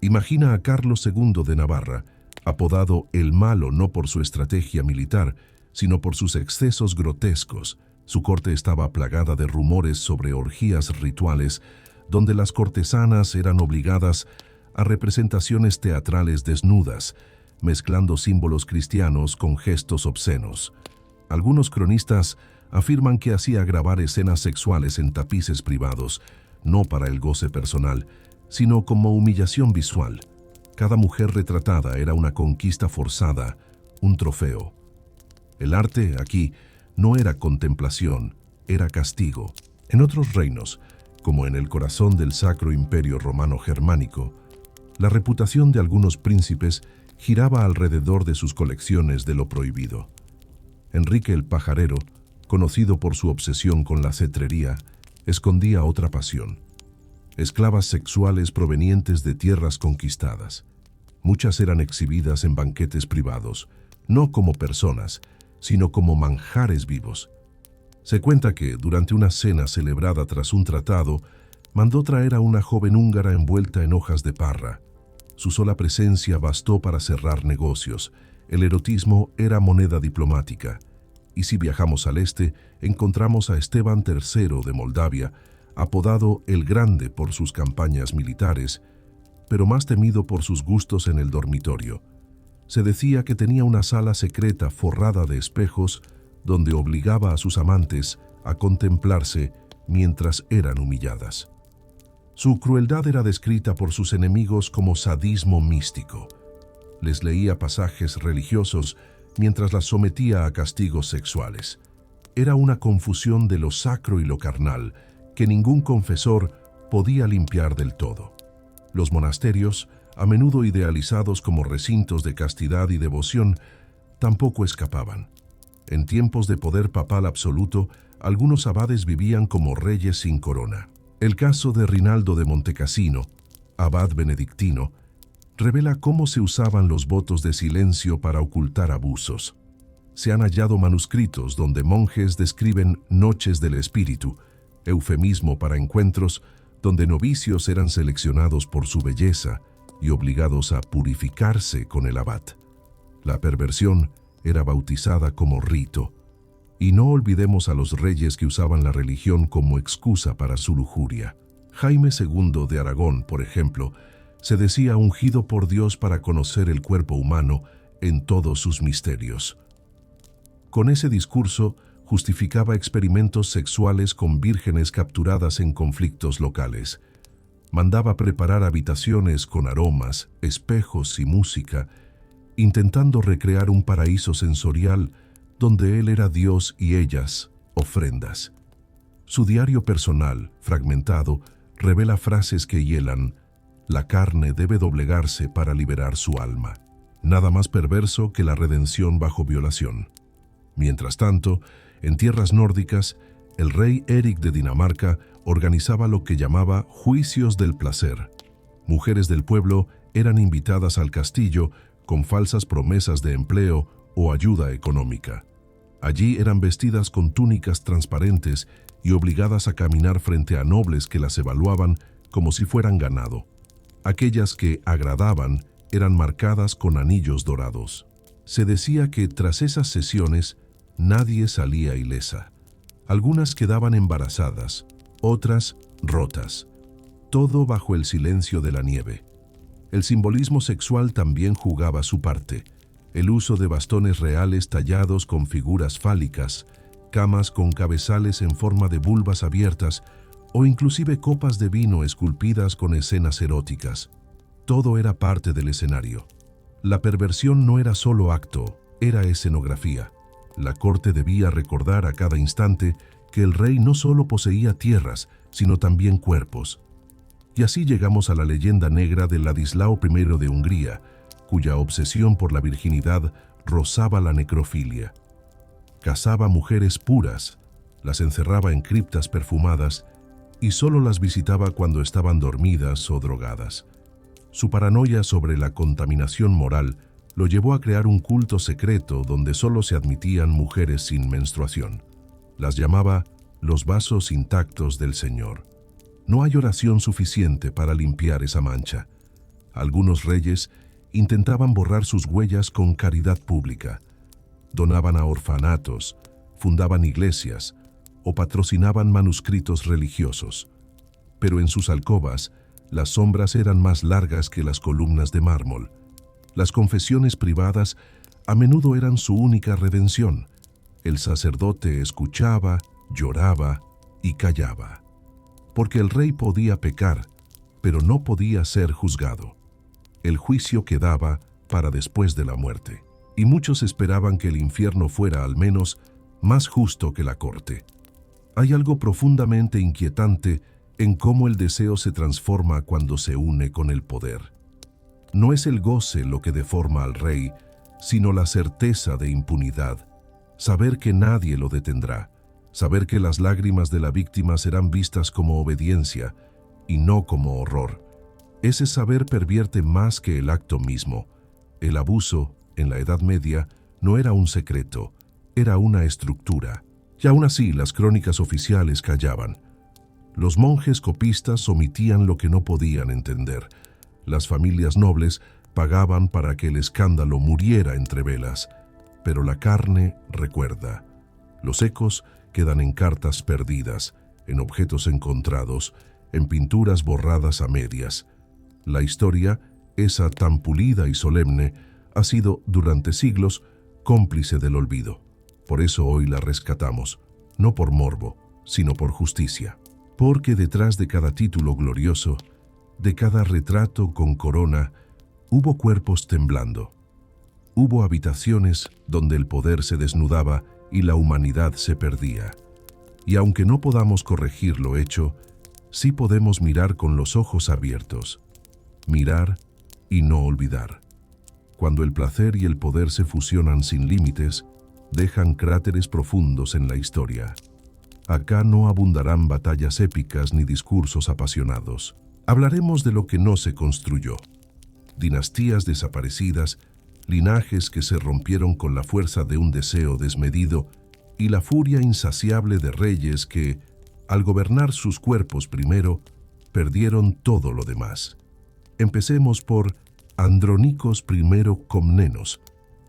Imagina a Carlos II de Navarra, apodado el Malo no por su estrategia militar, sino por sus excesos grotescos. Su corte estaba plagada de rumores sobre orgías rituales, donde las cortesanas eran obligadas a representaciones teatrales desnudas, mezclando símbolos cristianos con gestos obscenos. Algunos cronistas afirman que hacía grabar escenas sexuales en tapices privados, no para el goce personal, sino como humillación visual. Cada mujer retratada era una conquista forzada, un trofeo. El arte, aquí, no era contemplación, era castigo. En otros reinos, como en el corazón del Sacro Imperio Romano Germánico, la reputación de algunos príncipes giraba alrededor de sus colecciones de lo prohibido. Enrique el Pajarero, conocido por su obsesión con la cetrería, escondía otra pasión: esclavas sexuales provenientes de tierras conquistadas. Muchas eran exhibidas en banquetes privados, no como personas, sino como manjares vivos. Se cuenta que, durante una cena celebrada tras un tratado, mandó traer a una joven húngara envuelta en hojas de parra. Su sola presencia bastó para cerrar negocios. El erotismo era moneda diplomática. Y si viajamos al este, encontramos a Esteban III de Moldavia, apodado el Grande por sus campañas militares, pero más temido por sus gustos en el dormitorio. Se decía que tenía una sala secreta forrada de espejos donde obligaba a sus amantes a contemplarse mientras eran humilladas. Su crueldad era descrita por sus enemigos como sadismo místico. Les leía pasajes religiosos mientras las sometía a castigos sexuales. Era una confusión de lo sacro y lo carnal que ningún confesor podía limpiar del todo. Los monasterios, a menudo idealizados como recintos de castidad y devoción, tampoco escapaban. En tiempos de poder papal absoluto, algunos abades vivían como reyes sin corona. El caso de Rinaldo de Montecassino, abad benedictino, revela cómo se usaban los votos de silencio para ocultar abusos. Se han hallado manuscritos donde monjes describen noches del espíritu, eufemismo para encuentros donde novicios eran seleccionados por su belleza y obligados a purificarse con el abad. La perversión era bautizada como rito. Y no olvidemos a los reyes que usaban la religión como excusa para su lujuria. Jaime II de Aragón, por ejemplo, se decía ungido por Dios para conocer el cuerpo humano en todos sus misterios. Con ese discurso justificaba experimentos sexuales con vírgenes capturadas en conflictos locales. Mandaba preparar habitaciones con aromas, espejos y música, intentando recrear un paraíso sensorial donde él era Dios y ellas, ofrendas. Su diario personal, fragmentado, revela frases que hielan: la carne debe doblegarse para liberar su alma. Nada más perverso que la redención bajo violación. Mientras tanto, en tierras nórdicas, el rey Eric de Dinamarca organizaba lo que llamaba juicios del placer. Mujeres del pueblo eran invitadas al castillo con falsas promesas de empleo o ayuda económica. Allí eran vestidas con túnicas transparentes y obligadas a caminar frente a nobles que las evaluaban como si fueran ganado. Aquellas que agradaban eran marcadas con anillos dorados. Se decía que tras esas sesiones nadie salía ilesa. Algunas quedaban embarazadas, otras rotas. Todo bajo el silencio de la nieve. El simbolismo sexual también jugaba su parte. El uso de bastones reales tallados con figuras fálicas, camas con cabezales en forma de vulvas abiertas o inclusive copas de vino esculpidas con escenas eróticas. Todo era parte del escenario. La perversión no era solo acto, era escenografía. La corte debía recordar a cada instante que el rey no solo poseía tierras, sino también cuerpos. Y así llegamos a la leyenda negra de Ladislao I de Hungría, cuya obsesión por la virginidad rozaba la necrofilia. Cazaba mujeres puras, las encerraba en criptas perfumadas y solo las visitaba cuando estaban dormidas o drogadas. Su paranoia sobre la contaminación moral lo llevó a crear un culto secreto donde solo se admitían mujeres sin menstruación. Las llamaba los vasos intactos del Señor. No hay oración suficiente para limpiar esa mancha. Algunos reyes intentaban borrar sus huellas con caridad pública. Donaban a orfanatos, fundaban iglesias o patrocinaban manuscritos religiosos. Pero en sus alcobas, las sombras eran más largas que las columnas de mármol. Las confesiones privadas a menudo eran su única redención. El sacerdote escuchaba, lloraba y callaba. Porque el rey podía pecar, pero no podía ser juzgado. El juicio quedaba para después de la muerte, y muchos esperaban que el infierno fuera al menos más justo que la corte. Hay algo profundamente inquietante en cómo el deseo se transforma cuando se une con el poder. No es el goce lo que deforma al rey, sino la certeza de impunidad, saber que nadie lo detendrá, saber que las lágrimas de la víctima serán vistas como obediencia y no como horror. Ese saber pervierte más que el acto mismo. El abuso, en la Edad Media, no era un secreto, era una estructura. Y aún así, las crónicas oficiales callaban. Los monjes copistas omitían lo que no podían entender. Las familias nobles pagaban para que el escándalo muriera entre velas. Pero la carne recuerda. Los ecos quedan en cartas perdidas, en objetos encontrados, en pinturas borradas a medias. La historia, esa tan pulida y solemne, ha sido, durante siglos, cómplice del olvido. Por eso hoy la rescatamos, no por morbo, sino por justicia. Porque detrás de cada título glorioso, de cada retrato con corona, hubo cuerpos temblando. Hubo habitaciones donde el poder se desnudaba y la humanidad se perdía. Y aunque no podamos corregir lo hecho, sí podemos mirar con los ojos abiertos. Mirar y no olvidar. Cuando el placer y el poder se fusionan sin límites, dejan cráteres profundos en la historia. Acá no abundarán batallas épicas ni discursos apasionados. Hablaremos de lo que no se construyó. Dinastías desaparecidas, linajes que se rompieron con la fuerza de un deseo desmedido y la furia insaciable de reyes que, al gobernar sus cuerpos primero, perdieron todo lo demás. Empecemos por Andrónicos I Comnenos,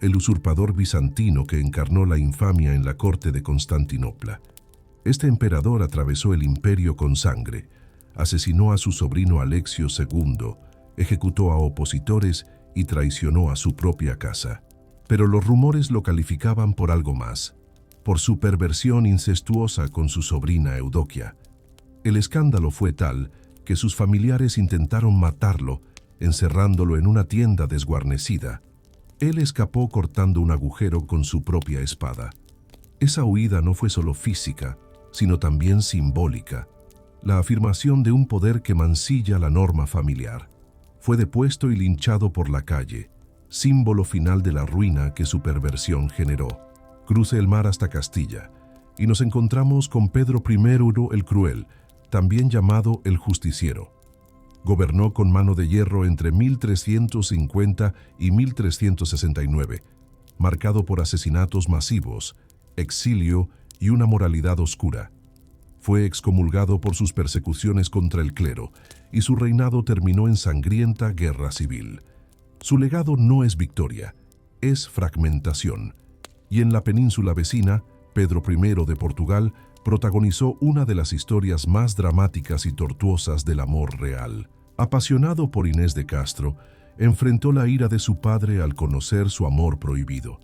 el usurpador bizantino que encarnó la infamia en la corte de Constantinopla. Este emperador atravesó el imperio con sangre, asesinó a su sobrino Alexio II, ejecutó a opositores y traicionó a su propia casa. Pero los rumores lo calificaban por algo más, por su perversión incestuosa con su sobrina Eudoquia. El escándalo fue tal que sus familiares intentaron matarlo, encerrándolo en una tienda desguarnecida. Él escapó cortando un agujero con su propia espada. Esa huida no fue solo física, sino también simbólica, la afirmación de un poder que mancilla la norma familiar. Fue depuesto y linchado por la calle, símbolo final de la ruina que su perversión generó. Cruce el mar hasta Castilla, y nos encontramos con Pedro I el Cruel, también llamado el Justiciero. Gobernó con mano de hierro entre 1350 y 1369, marcado por asesinatos masivos, exilio y una moralidad oscura. Fue excomulgado por sus persecuciones contra el clero, y su reinado terminó en sangrienta guerra civil. Su legado no es victoria, es fragmentación. Y en la península vecina, Pedro I de Portugal protagonizó una de las historias más dramáticas y tortuosas del amor real. Apasionado por Inés de Castro, enfrentó la ira de su padre al conocer su amor prohibido.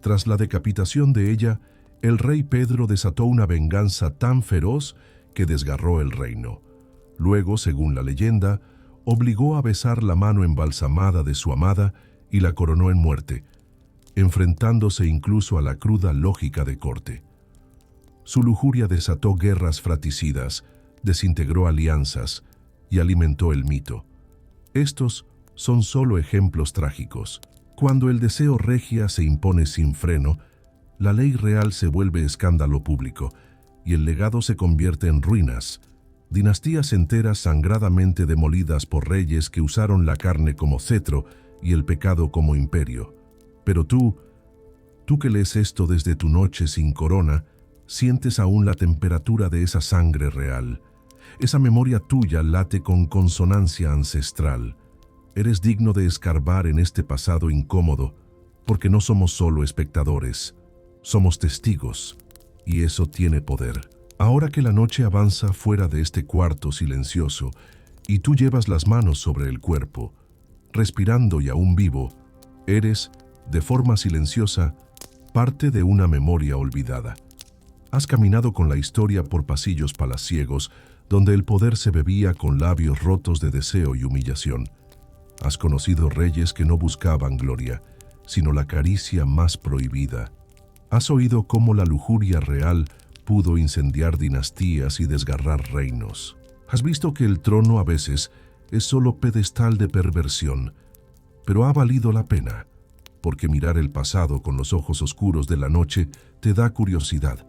Tras la decapitación de ella, el rey Pedro desató una venganza tan feroz que desgarró el reino. Luego, según la leyenda, obligó a besar la mano embalsamada de su amada y la coronó en muerte, enfrentándose incluso a la cruda lógica de corte. Su lujuria desató guerras fratricidas, desintegró alianzas y alimentó el mito. Estos son solo ejemplos trágicos. Cuando el deseo regia se impone sin freno, la ley real se vuelve escándalo público y el legado se convierte en ruinas, dinastías enteras sangradamente demolidas por reyes que usaron la carne como cetro y el pecado como imperio. Pero tú que lees esto desde tu noche sin corona, Sientes aún la temperatura de esa sangre real. Esa memoria tuya late con consonancia ancestral. Eres digno de escarbar en este pasado incómodo, porque no somos solo espectadores, somos testigos, y eso tiene poder. Ahora que la noche avanza fuera de este cuarto silencioso, y tú llevas las manos sobre el cuerpo, respirando y aún vivo, eres, de forma silenciosa, parte de una memoria olvidada. Has caminado con la historia por pasillos palaciegos, donde el poder se bebía con labios rotos de deseo y humillación. Has conocido reyes que no buscaban gloria, sino la caricia más prohibida. Has oído cómo la lujuria real pudo incendiar dinastías y desgarrar reinos. Has visto que el trono a veces es solo pedestal de perversión, pero ha valido la pena, porque mirar el pasado con los ojos oscuros de la noche te da curiosidad.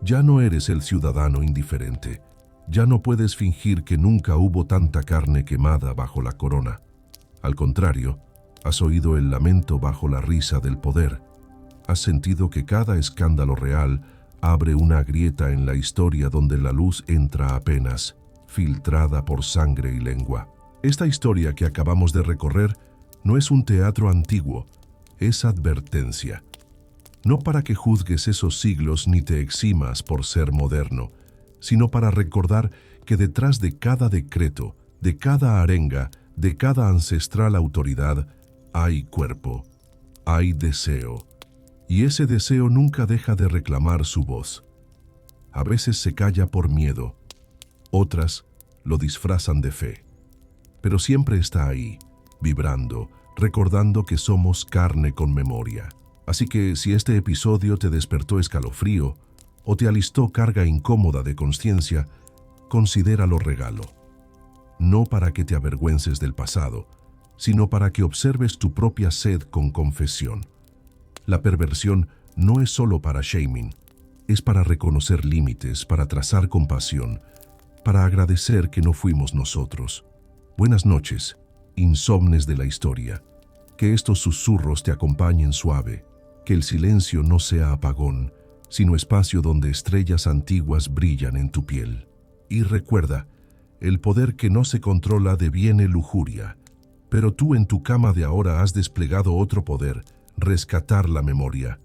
Ya no eres el ciudadano indiferente. Ya no puedes fingir que nunca hubo tanta carne quemada bajo la corona. Al contrario, has oído el lamento bajo la risa del poder. Has sentido que cada escándalo real abre una grieta en la historia donde la luz entra apenas, filtrada por sangre y lengua. Esta historia que acabamos de recorrer no es un teatro antiguo, es advertencia. No para que juzgues esos siglos ni te eximas por ser moderno, sino para recordar que detrás de cada decreto, de cada arenga, de cada ancestral autoridad, hay cuerpo, hay deseo. Y ese deseo nunca deja de reclamar su voz. A veces se calla por miedo, otras lo disfrazan de fe. Pero siempre está ahí, vibrando, recordando que somos carne con memoria. Así que si este episodio te despertó escalofrío o te alistó carga incómoda de conciencia, considéralo regalo. No para que te avergüences del pasado, sino para que observes tu propia sed con confesión. La perversión no es solo para shaming, es para reconocer límites, para trazar compasión, para agradecer que no fuimos nosotros. Buenas noches, insomnes de la historia. Que estos susurros te acompañen suave, que el silencio no sea apagón, sino espacio donde estrellas antiguas brillan en tu piel. Y recuerda, el poder que no se controla deviene lujuria, pero tú en tu cama de ahora has desplegado otro poder, rescatar la memoria.